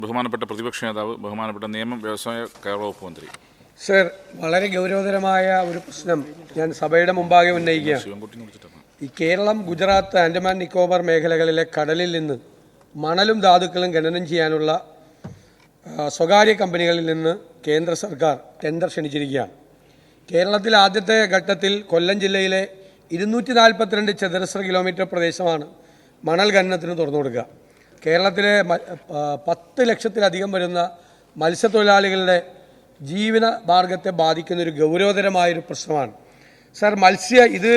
ബഹുമാനപ്പെട്ട പ്രതിപക്ഷ നേതാവ്, ബഹുമാനപ്പെട്ട നിയമം, വ്യവസായ കയർ വകുപ്പ് മന്ത്രി. സർ, വളരെ ഗൗരവതരമായ ഒരു പ്രശ്നം ഞാൻ സഭയുടെ മുമ്പാകെ ഉന്നയിക്കുകയാണ്. ഈ കേരളം, ഗുജറാത്ത്, ആൻഡമാൻ നിക്കോബാർ മേഖലകളിലെ കടലിൽ നിന്ന് മണലും ധാതുക്കളും ഖനനം ചെയ്യാനുള്ള സ്വകാര്യ കമ്പനികളിൽ നിന്ന് കേന്ദ്ര സർക്കാർ ടെൻഡർ ക്ഷണിച്ചിരിക്കുകയാണ്. കേരളത്തിൽ ആദ്യത്തെ ഘട്ടത്തിൽ കൊല്ലം ജില്ലയിലെ 242 ചതുരശ്ര കിലോമീറ്റർ പ്രദേശമാണ് മണൽ ഖനനത്തിന് തുറന്നു കൊടുക്കുക. കേരളത്തിലെ 10 ലക്ഷത്തിലധികം വരുന്ന മത്സ്യത്തൊഴിലാളികളുടെ ജീവന മാർഗത്തെ ബാധിക്കുന്ന ഒരു ഗൗരവതരമായൊരു പ്രശ്നമാണ്. സർ, ഇത്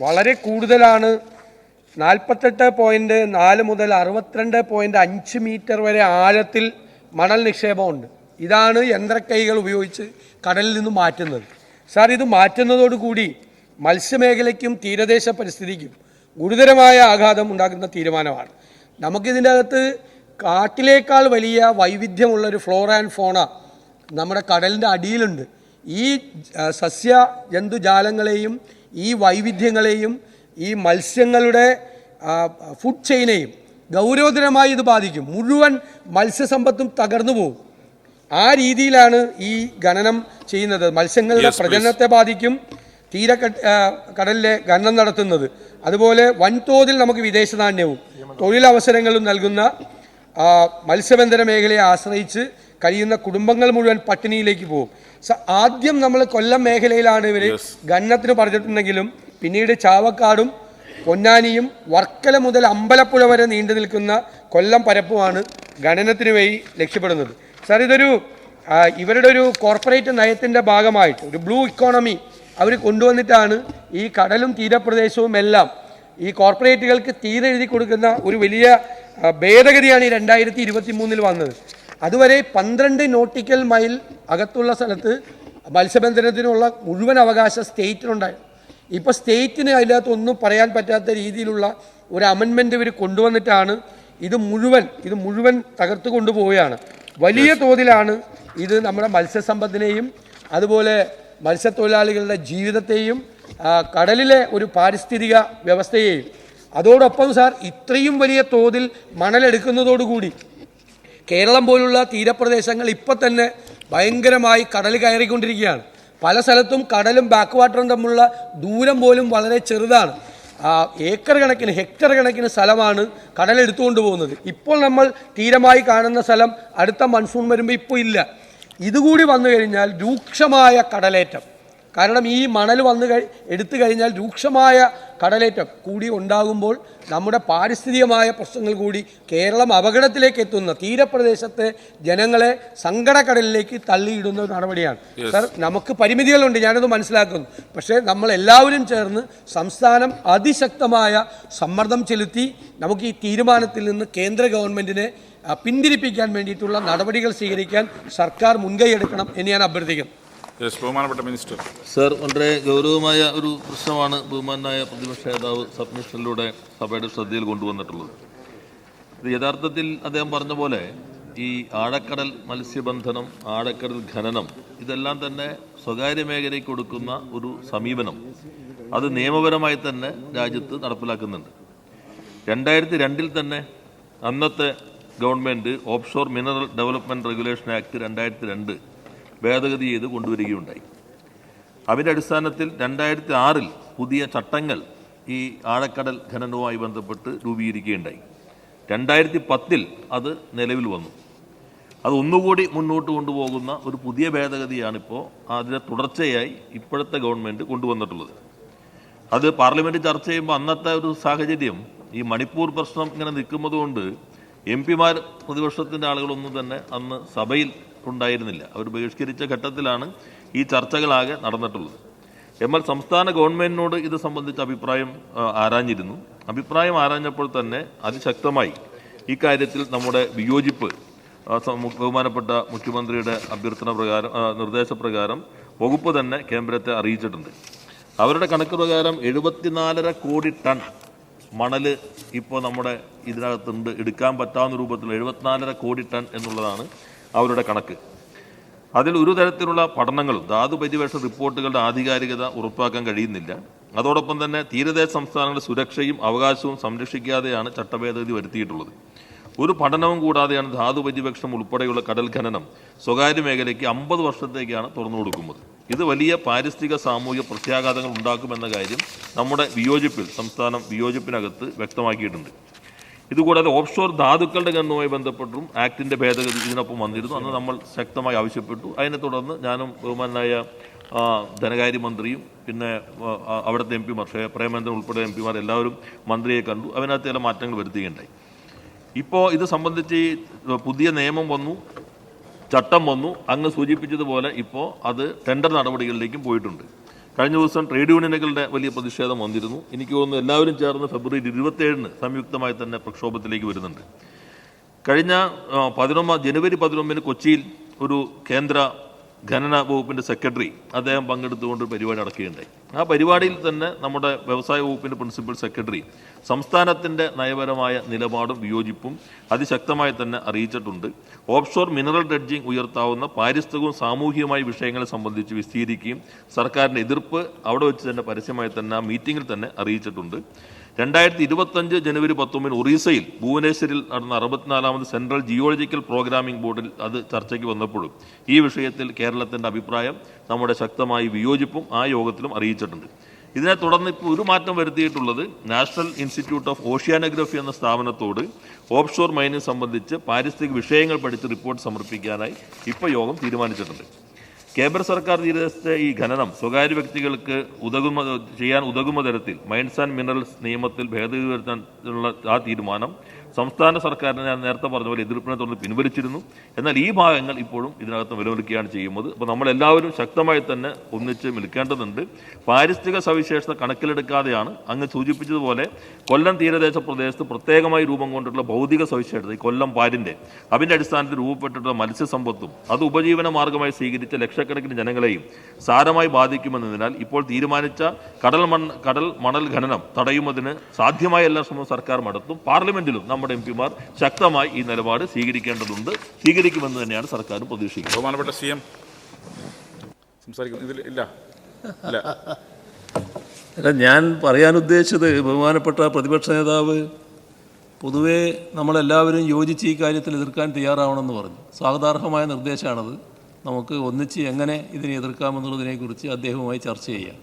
വളരെ കൂടുതലാണ്. 48.4 മുതൽ 62.5 മീറ്റർ വരെ ആഴത്തിൽ മണൽ നിക്ഷേപമുണ്ട്. ഇതാണ് യന്ത്രക്കൈകൾ ഉപയോഗിച്ച് കടലിൽ നിന്ന് മാറ്റുന്നത്. സാർ, ഇത് മാറ്റുന്നതോടുകൂടി മത്സ്യമേഖലയ്ക്കും തീരദേശ പരിസ്ഥിതിക്കും ഗുരുതരമായ ആഘാതം ഉണ്ടാക്കുന്ന തീരുമാനമാണ്. നമുക്കിതിൻ്റെ അകത്ത് കാട്ടിലേക്കാൾ വലിയ വൈവിധ്യമുള്ളൊരു ഫ്ലോറ ആൻഡ് ഫോണ നമ്മുടെ കടലിൻ്റെ അടിയിലുണ്ട്. ഈ സസ്യ ജന്തുജാലങ്ങളെയും ഈ വൈവിധ്യങ്ങളെയും ഈ മത്സ്യങ്ങളുടെ ഫുഡ് ചെയിനെയും ഗൗരവതരമായി ഇത് ബാധിക്കും. മുഴുവൻ മത്സ്യസമ്പത്തും തകർന്നു പോകും. ആ രീതിയിലാണ് ഈ ഖനനം ചെയ്യുന്നത്. മത്സ്യങ്ങളുടെ പ്രജനനത്തെ ബാധിക്കും. കടലിലെ ഖനനം നടത്തുന്നത് അതുപോലെ വൻതോതിൽ നമുക്ക് വിദേശ നാണ്യവും തൊഴിലവസരങ്ങളും നൽകുന്ന മത്സ്യബന്ധന മേഖലയെ ആശ്രയിച്ച് കഴിയുന്ന കുടുംബങ്ങൾ മുഴുവൻ പട്ടിണിയിലേക്ക് പോകും. ആദ്യം നമ്മൾ കൊല്ലം മേഖലയിലാണ് ഇവർ ഖനനത്തിന് പറഞ്ഞിട്ടുണ്ടെങ്കിലും പിന്നീട് ചാവക്കാടും പൊന്നാനിയും വർക്കല മുതൽ അമ്പലപ്പുഴ വരെ നീണ്ടു നിൽക്കുന്ന കൊല്ലം പരപ്പുമാണ് ഖനനത്തിന് വേണ്ടി ലക്ഷ്യപ്പെടുന്നത്. സാർ, ഇവരുടെ ഒരു കോർപ്പറേറ്റ് നയത്തിൻ്റെ ഭാഗമായിട്ട് ഒരു ബ്ലൂ ഇക്കോണമി അവർ കൊണ്ടുവന്നിട്ടാണ് ഈ കടലും തീരപ്രദേശവും എല്ലാം ഈ കോർപ്പറേറ്റുകൾക്ക് തീരെഴുതി കൊടുക്കുന്ന ഒരു വലിയ ഭേദഗതിയാണ് ഈ 2023 വന്നത്. അതുവരെ 12 നോട്ടിക്കൽ മൈൽ അകത്തുള്ള സ്ഥലത്ത് മത്സ്യബന്ധനത്തിനുള്ള മുഴുവൻ അവകാശം സ്റ്റേറ്റിനുണ്ടായിരുന്നു. ഇപ്പോൾ സ്റ്റേറ്റിന് അതിനകത്ത് ഒന്നും പറയാൻ പറ്റാത്ത രീതിയിലുള്ള ഒരു അമെൻമെൻറ്റ് ഇവർ കൊണ്ടുവന്നിട്ടാണ് ഇത് മുഴുവൻ തകർത്തു കൊണ്ടുപോവുകയാണ്. വലിയ തോതിലാണ് ഇത് നമ്മുടെ മത്സ്യസമ്പത്തിനെയും അതുപോലെ മത്സ്യത്തൊഴിലാളികളുടെ ജീവിതത്തെയും കടലിലെ ഒരു പാരിസ്ഥിതിക വ്യവസ്ഥയെയും അതോടൊപ്പം സാർ ഇത്രയും വലിയ തോതിൽ മണലെടുക്കുന്നതോടുകൂടി കേരളം പോലുള്ള തീരപ്രദേശങ്ങൾ ഇപ്പം തന്നെ ഭയങ്കരമായി കടൽ കയറിക്കൊണ്ടിരിക്കുകയാണ്. പല സ്ഥലത്തും കടലും ബാക്ക് വാട്ടറും തമ്മിലുള്ള ദൂരം പോലും വളരെ ചെറുതാണ്. ഹെക്ടർ കണക്കിന് സ്ഥലമാണ് കടലെടുത്തുകൊണ്ട് പോകുന്നത്. ഇപ്പോൾ നമ്മൾ തീരമായി കാണുന്ന സ്ഥലം അടുത്ത മൺസൂൺ വരുമ്പോൾ ഇപ്പോൾ ഇല്ല. ഇതുകൂടി വന്നു കഴിഞ്ഞാൽ രൂക്ഷമായ കടലേറ്റം, കാരണം ഈ മണൽ എടുത്തു കഴിഞ്ഞാൽ രൂക്ഷമായ കടലേറ്റം കൂടി ഉണ്ടാകുമ്പോൾ നമ്മുടെ പാരിസ്ഥിതികമായ പ്രശ്നങ്ങൾ കൂടി കേരളം അപകടത്തിലേക്ക് എത്തുന്ന തീരപ്രദേശത്തെ ജനങ്ങളെ സങ്കടക്കടലിലേക്ക് തള്ളിയിടുന്ന നടപടിയാണ്. സർ, നമുക്ക് പരിമിതികളുണ്ട്, ഞാനത് മനസ്സിലാക്കുന്നു. പക്ഷേ നമ്മൾ എല്ലാവരും ചേർന്ന് സംസ്ഥാനം അതിശക്തമായ സമ്മർദ്ദം ചെലുത്തി നമുക്ക് ഈ തീരുമാനത്തിൽ നിന്ന് കേന്ദ്ര ഗവൺമെൻറ്റിനെ പിന്തിരിപ്പിക്കാൻ വേണ്ടിയിട്ടുള്ള നടപടികൾ സ്വീകരിക്കാൻ സർക്കാർ മുൻകൈയെടുക്കണം എന്ന് ഞാൻ അഭ്യർത്ഥിക്കുന്നു. ബഹുമാനപ്പെട്ട മിനിസ്റ്റർ. സർ, വളരെ ഗൗരവമായ ഒരു പ്രശ്നമാണ് ബഹുമാനായ പ്രതിപക്ഷ നേതാവ് സബ്മിഷനിലൂടെ സഭയുടെ ശ്രദ്ധയിൽ കൊണ്ടുവന്നിട്ടുള്ളത്. ഇത് യഥാർത്ഥത്തിൽ അദ്ദേഹം പറഞ്ഞ പോലെ ഈ ആഴക്കടൽ മത്സ്യബന്ധനം, ആഴക്കടൽ ഖനനം ഇതെല്ലാം തന്നെ സ്വകാര്യ മേഖലയ്ക്ക് കൊടുക്കുന്ന ഒരു സമീപനം അത് നിയമപരമായി തന്നെ രാജ്യത്ത് നടപ്പിലാക്കുന്നുണ്ട്. 2002 തന്നെ അന്നത്തെ government offshore mineral development regulation act 2002 ഭേദഗതി ചെയ്ത് കൊണ്ടുവരികയുണ്ടായി. അതിൻ്റെ അടിസ്ഥാനത്തിൽ 2006 പുതിയ ചട്ടങ്ങൾ ഈ ആഴക്കടൽ ഖനനവുമായി ബന്ധപ്പെട്ട് രൂപീകരിക്കുകയുണ്ടായി. 2010 അത് നിലവിൽ വന്നു. അത് ഒന്നുകൂടി മുന്നോട്ട് കൊണ്ടുപോകുന്ന ഒരു പുതിയ ഭേദഗതിയാണിപ്പോൾ അതിൻ്റെ തുടർച്ചയായി ഇപ്പോഴത്തെ ഗവൺമെൻറ് കൊണ്ടുവന്നിട്ടുള്ളത്. അത് പാർലമെൻറ്റ് ചർച്ച ചെയ്യുമ്പോൾ അന്നത്തെ ഒരു സാഹചര്യം ഈ മണിപ്പൂർ പ്രശ്നം ഇങ്ങനെ നിൽക്കുന്നതുകൊണ്ട് MP-മാർ പ്രതിപക്ഷത്തിൻ്റെ ആളുകളൊന്നും തന്നെ അന്ന് സഭയിൽ ഉണ്ടായിരുന്നില്ല. അവർ ബഹിഷ്കരിച്ച ഘട്ടത്തിലാണ് ഈ ചർച്ചകളാകെ നടന്നിട്ടുള്ളത്. എന്നാൽ സംസ്ഥാന ഗവൺമെൻറ്റിനോട് ഇത് സംബന്ധിച്ച് അഭിപ്രായം ആരാഞ്ഞിരുന്നു. അഭിപ്രായം ആരാഞ്ഞപ്പോൾ തന്നെ അതിശക്തമായി ഈ കാര്യത്തിൽ നമ്മുടെ വിയോജിപ്പ് ബഹുമാനപ്പെട്ട മുഖ്യമന്ത്രിയുടെ നിർദ്ദേശപ്രകാരം വകുപ്പ് തന്നെ കേന്ദ്രത്തെ അറിയിച്ചിട്ടുണ്ട്. അവരുടെ കണക്ക് പ്രകാരം 74.5 കോടി ടൺ മണൽ ഇപ്പോൾ നമ്മുടെ ഇതിനകത്തുണ്ട്. എടുക്കാൻ പറ്റാവുന്ന രൂപത്തിൽ 74.5 കോടി ടൺ എന്നുള്ളതാണ് അവരുടെ കണക്ക്. അതിൽ ഒരു തരത്തിലുള്ള പഠനങ്ങളും ധാതുപരിവേഷ റിപ്പോർട്ടുകളുടെ ആധികാരികത ഉറപ്പാക്കാൻ കഴിയുന്നില്ല. അതോടൊപ്പം തന്നെ തീരദേശ സംസ്ഥാനങ്ങളുടെ സുരക്ഷയും അവകാശവും സംരക്ഷിക്കാതെയാണ് ചട്ടഭേദഗതി വരുത്തിയിട്ടുള്ളത്. ഒരു പഠനവും കൂടാതെയാണ് ധാതു പര്യവേക്ഷണം ഉൾപ്പെടെയുള്ള കടൽ ഖനനം സ്വകാര്യ മേഖലയ്ക്ക് 50 വർഷത്തേക്കാണ് തുറന്നു കൊടുക്കുന്നത്. ഇത് വലിയ പാരിസ്ഥിതിക സാമൂഹിക പ്രത്യാഘാതങ്ങൾ ഉണ്ടാക്കുമെന്ന കാര്യം നമ്മുടെ സംസ്ഥാനം വിയോജിപ്പിനകത്ത് വ്യക്തമാക്കിയിട്ടുണ്ട്. ഇതുകൂടാതെ ഓഫ്ഷോർ ധാതുക്കളുടെ ഖനനവുമായി ബന്ധപ്പെട്ടും ആക്ടിൻ്റെ ഭേദഗതി ഇതിനൊപ്പം വന്നിരുന്നു. അന്ന് നമ്മൾ ശക്തമായി ആവശ്യപ്പെട്ടു. അതിനെ തുടർന്ന് ഞാനും ബഹുമാനായ ധനകാര്യമന്ത്രിയും പിന്നെ അവിടുത്തെ MP-മാർ പ്രേമേന്ദ്രൻ ഉൾപ്പെടെ MP-മാർ എല്ലാവരും മന്ത്രിയെ കണ്ടു. അതിനകത്ത് ചില മാറ്റങ്ങൾ വരുത്തുകയുണ്ടായി. ഇപ്പോൾ ഇത് സംബന്ധിച്ച് പുതിയ നിയമം വന്നു, ചട്ടം വന്നു. അങ്ങ് സൂചിപ്പിച്ചതുപോലെ ഇപ്പോൾ അത് ടെൻഡർ നടപടികളിലേക്കും പോയിട്ടുണ്ട്. കഴിഞ്ഞ ദിവസം ട്രേഡ് യൂണിയനുകളുടെ വലിയ പ്രതിഷേധം വന്നിരുന്നു. എനിക്ക് തോന്നുന്നു എല്ലാവരും ചേർന്ന് ഫെബ്രുവരി 27 സംയുക്തമായി തന്നെ പ്രക്ഷോഭത്തിലേക്ക് വരുന്നുണ്ട്. കഴിഞ്ഞ ജനുവരി 19 കൊച്ചിയിൽ ഒരു കേന്ദ്ര ഖനന വകുപ്പിൻ്റെ സെക്രട്ടറി അദ്ദേഹം പങ്കെടുത്തുകൊണ്ട് പരിപാടി നടക്കുകയുണ്ടായി. ആ പരിപാടിയിൽ തന്നെ നമ്മുടെ വ്യവസായ വകുപ്പിൻ്റെ പ്രിൻസിപ്പൽ സെക്രട്ടറി സംസ്ഥാനത്തിൻ്റെ നയപരമായ നിലപാടും വിയോജിപ്പും അതിശക്തമായി തന്നെ അറിയിച്ചിട്ടുണ്ട്. ഓഫ്ഷോർ മിനറൽ ഡ്രഡ്ജിംഗ് ഉയർത്താവുന്ന പാരിസ്ഥിതികവും സാമൂഹികമായ വിഷയങ്ങളെ സംബന്ധിച്ച് വിശദീകരിക്കുകയും സർക്കാരിൻ്റെ എതിർപ്പ് അവിടെ വെച്ച് തന്നെ പരസ്യമായി തന്നെ ആ മീറ്റിങ്ങിൽ തന്നെ അറിയിച്ചിട്ടുണ്ട്. 2025 ജനുവരി 19 ഒറീസയിൽ ഭുവനേശ്വരിൽ നടന്ന 64ാമത് സെൻട്രൽ ജിയോളജിക്കൽ പ്രോഗ്രാമിംഗ് ബോർഡിൽ അത് ചർച്ചയ്ക്ക് വന്നപ്പോഴും ഈ വിഷയത്തിൽ കേരളത്തിൻ്റെ അഭിപ്രായം നമ്മുടെ ശക്തമായി വിയോജിപ്പും ആ യോഗത്തിലും അറിയിച്ചിട്ടുണ്ട്. ഇതിനെ തുടർന്ന് ഇപ്പോൾ ഒരു മാറ്റം വരുത്തിയിട്ടുള്ളത് നാഷണൽ ഇൻസ്റ്റിറ്റ്യൂട്ട് ഓഫ് ഓഷ്യാനോഗ്രഫി എന്ന സ്ഥാപനത്തോട് ഓഫ്ഷോർ മൈനിങ് സംബന്ധിച്ച് പാരിസ്ഥിതിക വിഷയങ്ങൾ പഠിച്ച് റിപ്പോർട്ട് സമർപ്പിക്കാനായി ഇപ്പോൾ യോഗം തീരുമാനിച്ചിട്ടുണ്ട്. കേന്ദ്ര സർക്കാർ തീരുമാനിച്ച ഈ ഖനനം സ്വകാര്യ വ്യക്തികൾക്ക് ചെയ്യാൻ ഉതകുന്ന തരത്തിൽ മൈൻസ് ആൻഡ് മിനറൽസ് നിയമത്തിൽ ഭേദഗതി വരുത്താനുള്ള ആ തീരുമാനം സംസ്ഥാന സർക്കാരിനെ ഞാൻ നേരത്തെ പറഞ്ഞ പോലെ എതിർപ്പിനെ തുടർന്ന് പിൻവലിച്ചിരുന്നു. എന്നാൽ ഈ ഭാഗങ്ങൾ ഇപ്പോഴും ഇതിനകത്ത് നിലനിൽക്കുകയാണ് ചെയ്യുന്നത്. അപ്പോൾ നമ്മളെല്ലാവരും ശക്തമായി തന്നെ ഒന്നിച്ച് നിൽക്കേണ്ടതുണ്ട്. പാരിസ്ഥിതിക സവിശേഷത കണക്കിലെടുക്കാതെയാണ് അങ്ങ് സൂചിപ്പിച്ചതുപോലെ കൊല്ലം തീരദേശ പ്രദേശത്ത് പ്രത്യേകമായി രൂപം കൊണ്ടിട്ടുള്ള ഭൗതിക സവിശേഷത ഈ കൊല്ലം പാരിൻ്റെ അതിൻ്റെ അടിസ്ഥാനത്തിൽ രൂപപ്പെട്ടിട്ടുള്ള മത്സ്യസമ്പത്തും അത് ഉപജീവന മാർഗമായി സ്വീകരിച്ച ലക്ഷക്കണക്കിന് ജനങ്ങളെയും സാരമായി ബാധിക്കുമെന്നതിനാൽ ഇപ്പോൾ തീരുമാനിച്ച കടൽ മണൽ ഖനനം തടയുന്നതിന് സാധ്യമായ എല്ലാ ശ്രമവും സർക്കാർ നടത്തും. പാർലമെന്റിലും നമ്മുടെ MP-മാർ ശക്തമായി ഈ നിലപാട് സ്വീകരിക്കുമെന്ന് തന്നെയാണ് സർക്കാർ പ്രതീക്ഷിക്കുന്നത്. ബഹുമാനപ്പെട്ട CM സംസാരിക്കുന്നു. ഇതിൽ ഇല്ല. അല്ല, ഞാൻ പറയാൻ ഉദ്ദേശിച്ചത് ബഹുമാനപ്പെട്ട പ്രതിപക്ഷ നേതാവ് പൊതുവേ നമ്മളെല്ലാവരും യോജിച്ച് ഈ കാര്യത്തിൽ എതിർക്കാൻ തയ്യാറാവണമെന്ന് പറഞ്ഞു. സ്വാഗതാർഹമായ നിർദ്ദേശമാണത്. നമുക്ക് ഒന്നിച്ച് എങ്ങനെ ഇതിനെ എതിർക്കാമെന്നുള്ളതിനെക്കുറിച്ച് അദ്ദേഹവുമായി ചർച്ച ചെയ്യാം.